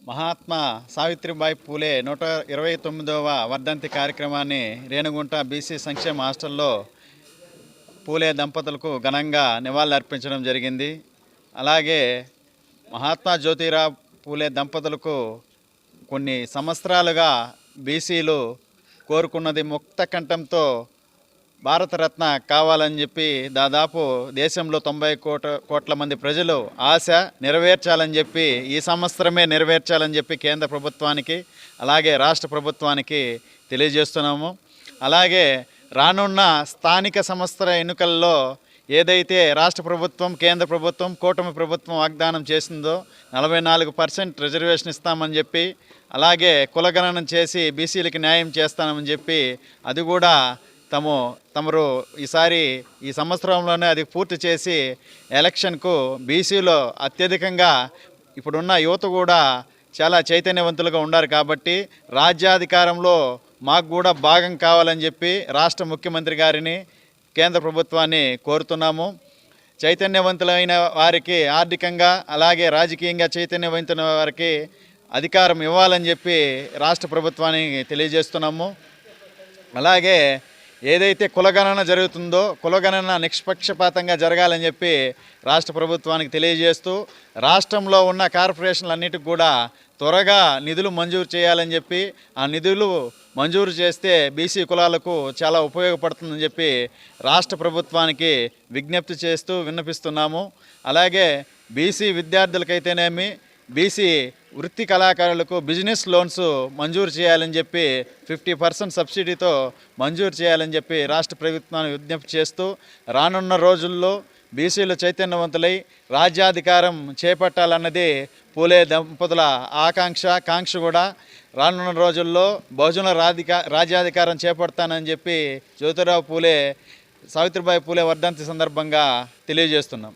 మహాత్మా సావిత్రిబాయి పూలే 129వ వర్ధంతి కార్యక్రమాన్ని రేణిగుంట బీసీ సంక్షేమ హాస్టల్లో పూలే దంపతులకు ఘనంగా నివాళులర్పించడం జరిగింది. అలాగే మహాత్మా జ్యోతిరావు పూలే దంపతులకు కొన్ని సంవత్సరాలుగా బీసీలు కోరుకున్నది ముక్త కంఠంతో భారతరత్న కావాలని చెప్పి దాదాపు దేశంలో 90 కోట్ల మంది ప్రజలు ఆశ నెరవేర్చాలని చెప్పి ఈ సంవత్సరమే నెరవేర్చాలని చెప్పి కేంద్ర ప్రభుత్వానికి అలాగే రాష్ట్ర ప్రభుత్వానికి తెలియజేస్తున్నాము. అలాగే రానున్న స్థానిక సంస్థల ఎన్నికల్లో ఏదైతే రాష్ట్ర ప్రభుత్వం కేంద్ర ప్రభుత్వం కూటమి ప్రభుత్వం వాగ్దానం చేసిందో 44% రిజర్వేషన్ ఇస్తామని చెప్పి అలాగే కులగణన చేసి బీసీలకి న్యాయం చేస్తామని చెప్పి అది కూడా తమరు ఈసారి ఈ సంవత్సరంలోనే అది పూర్తి చేసి ఎలక్షన్కు బీసీలో అత్యధికంగా ఇప్పుడున్న యువత కూడా చాలా చైతన్యవంతులుగా ఉన్నారు కాబట్టి రాజ్యాధికారంలో మాకు కూడా భాగం కావాలని చెప్పి రాష్ట్ర ముఖ్యమంత్రి గారిని కేంద్ర ప్రభుత్వాన్ని కోరుతున్నాము. చైతన్యవంతులైన వారికి ఆర్థికంగా అలాగే రాజకీయంగా చైతన్యవంతులైన వారికి అధికారం ఇవ్వాలని చెప్పి రాష్ట్ర ప్రభుత్వానికి తెలియజేస్తున్నాము. అలాగే ఏదైతే కులగణన జరుగుతుందో కులగణన నిష్పక్షపాతంగా జరగాలని చెప్పి రాష్ట్ర ప్రభుత్వానికి తెలియజేస్తూ రాష్ట్రంలో ఉన్న కార్పొరేషన్లన్నిటికి కూడా త్వరగా నిధులు మంజూరు చేయాలని చెప్పి ఆ నిధులు మంజూరు చేస్తే బీసీ కులాలకు చాలా ఉపయోగపడుతుందని చెప్పి రాష్ట్ర ప్రభుత్వానికి విజ్ఞప్తి చేస్తూ విన్నపిస్తున్నాము. అలాగే బీసీ విద్యార్థులకైతేనేమి బీసీ వృత్తి కళాకారులకు బిజినెస్ లోన్స్ మంజూరు చేయాలని చెప్పి 50% సబ్సిడీతో మంజూరు చేయాలని చెప్పి రాష్ట్ర ప్రభుత్వాన్ని విజ్ఞప్తి చేస్తూ రానున్న రోజుల్లో బీసీలు చైతన్యవంతులై రాజ్యాధికారం చేపట్టాలన్నది పూలే దంపతుల కాంక్ష కూడా. రానున్న రోజుల్లో బహుజనుల రాజ్యాధికారం చేపడతానని చెప్పి జ్యోతిరావు పూలే సావిత్రిబాయి పూలే వర్ధంతి సందర్భంగా తెలియజేస్తున్నాం.